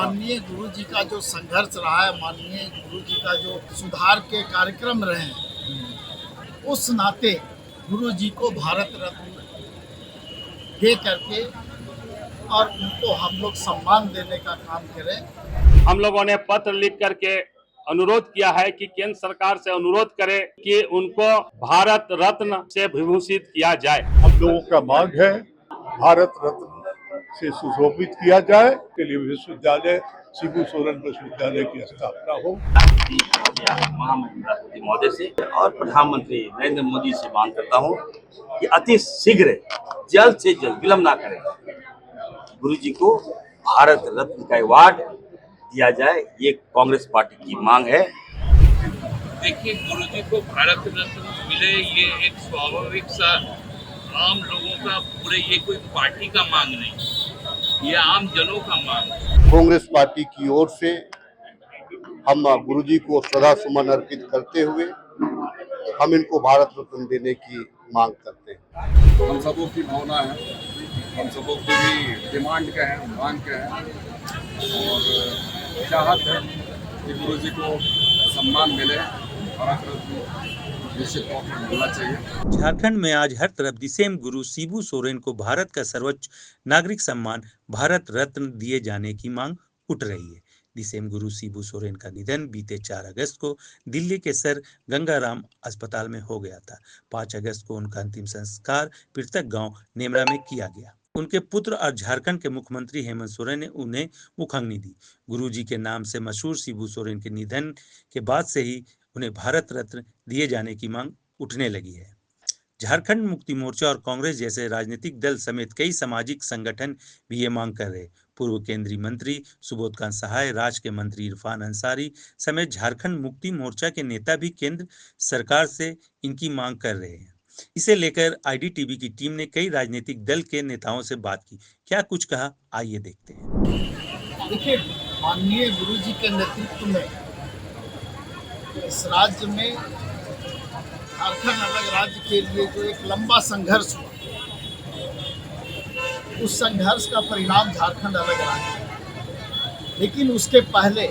माननीय गुरु जी का जो संघर्ष रहा है, माननीय गुरु जी का जो सुधार के कार्यक्रम रहे हैं, उस नाते गुरु जी को भारत रत्न दे करके और उनको हम लोग सम्मान देने का काम करें। हम लोगों ने पत्र लिख करके अनुरोध किया है कि केंद्र सरकार से अनुरोध करे कि उनको भारत रत्न से विभूषित किया जाए। हम लोगों का मांग है भारत रत्न से सुशोभित किया जाए, के लिए विश्वविद्यालय शिबू सोरेन विश्वविद्यालय की स्थापना हो। महामहिम राष्ट्रपति महोदय से और प्रधानमंत्री नरेंद्र मोदी से मांग करता हूं कि अति शीघ्र जल्द से जल्द विलंब ना करें, गुरु जी को भारत रत्न का अवार्ड दिया जाए। ये कांग्रेस पार्टी की मांग है। देखिए, गुरु जी को भारत रत्न मिले ये एक स्वाभाविक सा आम लोगों का, पूरे ये कोई पार्टी का मांग नहीं, ये आम जनों का मांग है। कांग्रेस पार्टी की ओर से हम गुरु जी को श्रद्धा सुमन अर्पित करते हुए हम इनको भारत रत्न देने की मांग करते हैं। हम सबों की भावना है, हम सबों की भी डिमांड का है, मांग का है और चाहत है कि गुरु जी को सम्मान मिले, भारत रत्न निश्चित तौर पर मिलना चाहिए। झारखंड में आज हर तरफ दिसेम गुरु शिबू सोरेन को भारत का सर्वोच्च नागरिक सम्मान भारत रत्न दिए जाने की मांग उठ रही है। दिसेम गुरु शिबू सोरेन का निधन बीते 4 अगस्त को दिल्ली के सर गंगाराम अस्पताल में हो गया था। 5 अगस्त को उनका अंतिम संस्कार पृथक गांव नेमरा में किया गया। उनके पुत्र और झारखंड के मुख्यमंत्री हेमंत सोरेन ने उन्हें मुखाग्नि दी। गुरुजी के नाम से मशहूर शिबू सोरेन के निधन के बाद से ही उन्हें भारत रत्न दिए जाने की मांग उठने लगी है। झारखंड मुक्ति मोर्चा और कांग्रेस जैसे राजनीतिक दल समेत कई सामाजिक संगठन भी ये मांग कर रहे। पूर्व केंद्रीय मंत्री सुबोधकांत सहाय, राज्य के मंत्री इरफान अंसारी समेत झारखंड मुक्ति मोर्चा के नेता भी केंद्र सरकार से इनकी मांग कर रहे हैं। इसे लेकर आईडीटीवी की टीम ने कई राजनीतिक दल के नेताओं से बात की। क्या कुछ कहा, आइए देखते हैं। देखिए, माननीय गुरु जी के नेतृत्व में इस राज्य में झारखंड अलग राज्य के लिए जो एक लंबा संघर्ष हुआ, उस संघर्ष का परिणाम झारखंड अलग राज्य है। लेकिन उसके पहले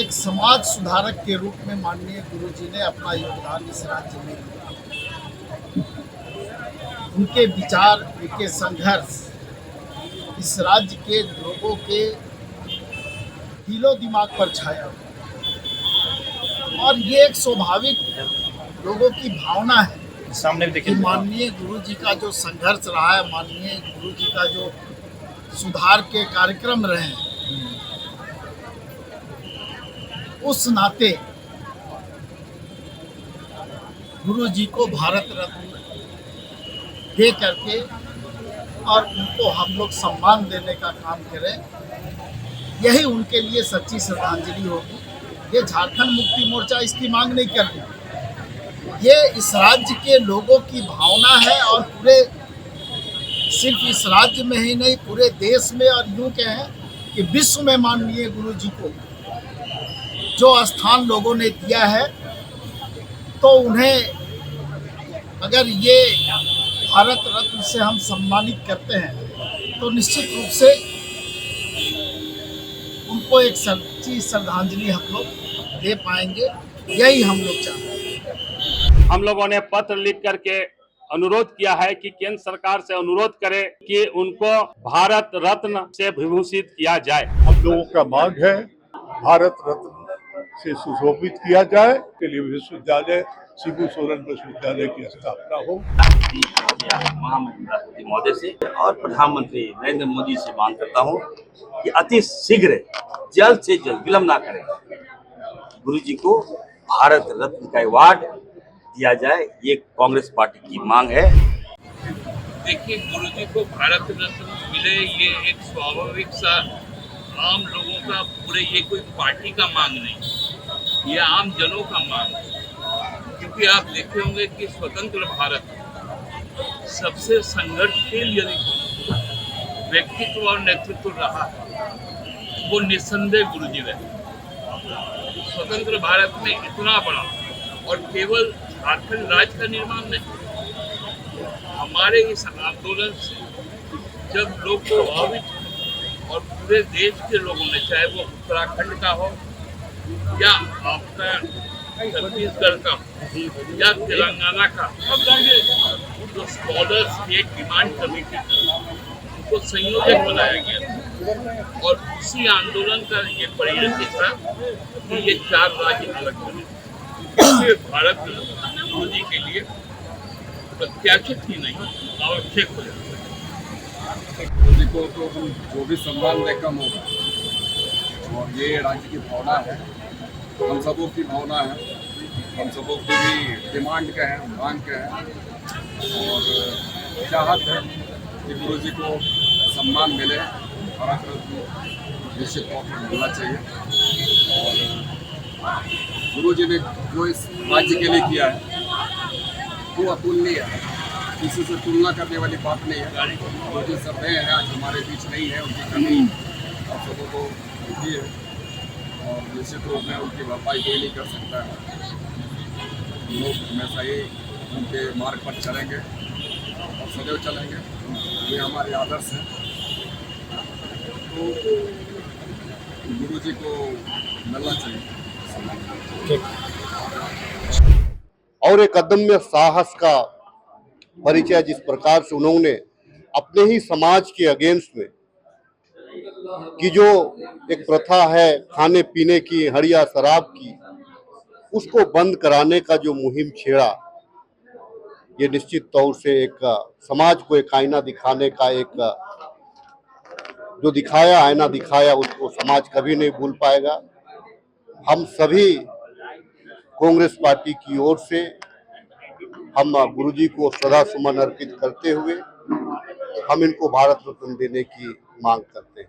एक समाज सुधारक के रूप में माननीय गुरु जी ने अपना योगदान इस राज्य में दिया। उनके विचार, उनके संघर्ष इस राज्य के लोगों के दिलो दिमाग पर छाया और ये एक स्वाभाविक लोगों की भावना है सामने कि माननीय गुरु जी का जो संघर्ष रहा है, माननीय गुरु जी का जो सुधार के कार्यक्रम रहे हैं, उस नाते गुरु जी को भारत रत्न दे करके और उनको हम लोग सम्मान देने का काम करें, यही उनके लिए सच्ची श्रद्धांजलि होगी। ये झारखंड मुक्ति मोर्चा इसकी मांग नहीं कर रही, ये इस राज्य के लोगों की भावना है और पूरे सिर्फ इस राज्य में ही नहीं, पूरे देश में और यूँ कहें कि विश्व में माननीय गुरु जी को जो स्थान लोगों ने दिया है, तो उन्हें अगर ये भारत रत्न से हम सम्मानित करते हैं तो निश्चित रूप से उनको एक सच्ची श्रद्धांजलि हम लोग दे पाएंगे, यही हम लोग चाहते हैं। हम लोगों ने पत्र लिख करके अनुरोध किया है कि केंद्र सरकार से अनुरोध करे कि उनको भारत रत्न से विभूषित किया जाए। हम लोगों का मांग है भारत रत्न से सुशोभित किया जाए, के लिए विश्वविद्यालय शिबू सोरेन विश्वविद्यालय की स्थापना हो। महामहिम राष्ट्रपति महोदय से और प्रधानमंत्री नरेंद्र मोदी से मांग करता हूं कि अति शीघ्र जल्द से जल्द विलंब ना करें, गुरु जी को भारत रत्न का अवार्ड दिया जाए। ये कांग्रेस पार्टी की मांग है। देखिए, गुरु जी को भारत रत्न मिले ये एक स्वाभाविक सा आम लोगों का, पूरे ये कोई पार्टी का मांग नहीं, ये आम जनों का मांग है। क्योंकि आप देखे होंगे कि स्वतंत्र भारत सबसे संघर्षशील यदि व्यक्तित्व और नेतृत्व रहा वो निस्संदेह गुरु जी रहे। स्वतंत्र भारत में इतना बड़ा और केवल झारखंड राज्य का निर्माण नहीं, हमारे इस आंदोलन से जब लोग प्रभावित पूरे देश के लोगों ने, चाहे वो उत्तराखंड का हो या आपका छत्तीसगढ़ का या तेलंगाना का, जो स्कॉलर स्टेट डिमांड कमेटी को संयोजक बनाया गया और उसी आंदोलन का ये परिणति था कि ये 4 राज्य अलग बने। इसलिए भारत गुरु जी के लिए प्रत्याशित ही नहीं, आवश्यक हो जाता है। गुरु जी को तो हम जो भी सम्मान दें कम होगा, और ये राज्य की भावना है, हम सबों की भावना है, हम सबों की भी डिमांड का है, मांग का है और चाहत है कि गुरु जी को सम्मान मिले, भारत रत्न निश्चित तौर पर मिलना चाहिए। और गुरु जी ने जो इस राज्य के लिए किया है वो अतुलनीय है, किसी से तुलना करने वाली बात नहीं है। जो जो सभ्य हैं आज हमारे बीच नहीं है, उनकी कमी आप सबों को होती है और निश्चित रूप में उनकी भरपाई कोई नहीं कर सकता है। हम लोग हमेशा ही उनके मार्ग पर चलेंगे और सदैव चलेंगे, ये हमारे आदर्श हैं। तो गुरु जी को मिलना चाहिए। और एक अदम्य साहस का परिचय जिस प्रकार से उन्होंने अपने ही समाज के अगेंस्ट में कि जो एक प्रथा है खाने पीने की, हड़िया शराब की, उसको बंद कराने का जो मुहिम छेड़ा, ये निश्चित तौर से एक समाज को एक आईना दिखाने का एक जो दिखाया, आईना दिखाया, उसको समाज कभी नहीं भूल पाएगा। हम सभी कांग्रेस पार्टी की ओर से हम गुरुजी को श्रद्धा सुमन अर्पित करते हुए हम इनको भारत रत्न देने की मांग करते हैं।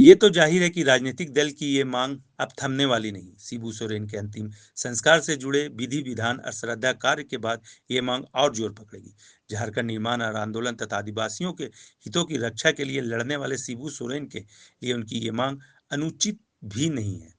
ये तो जाहिर है कि राजनीतिक दल की ये मांग अब थमने वाली नहीं। शिबू सोरेन के अंतिम संस्कार से जुड़े विधि विधान और श्रद्धा कार्य के बाद ये मांग और जोर पकड़ेगी। झारखंड निर्माण और आंदोलन तथा आदिवासियों के हितों की रक्षा के लिए लड़ने वाले शिबू सोरेन के लिए उनकी ये मांग अनुचित भी नहीं है।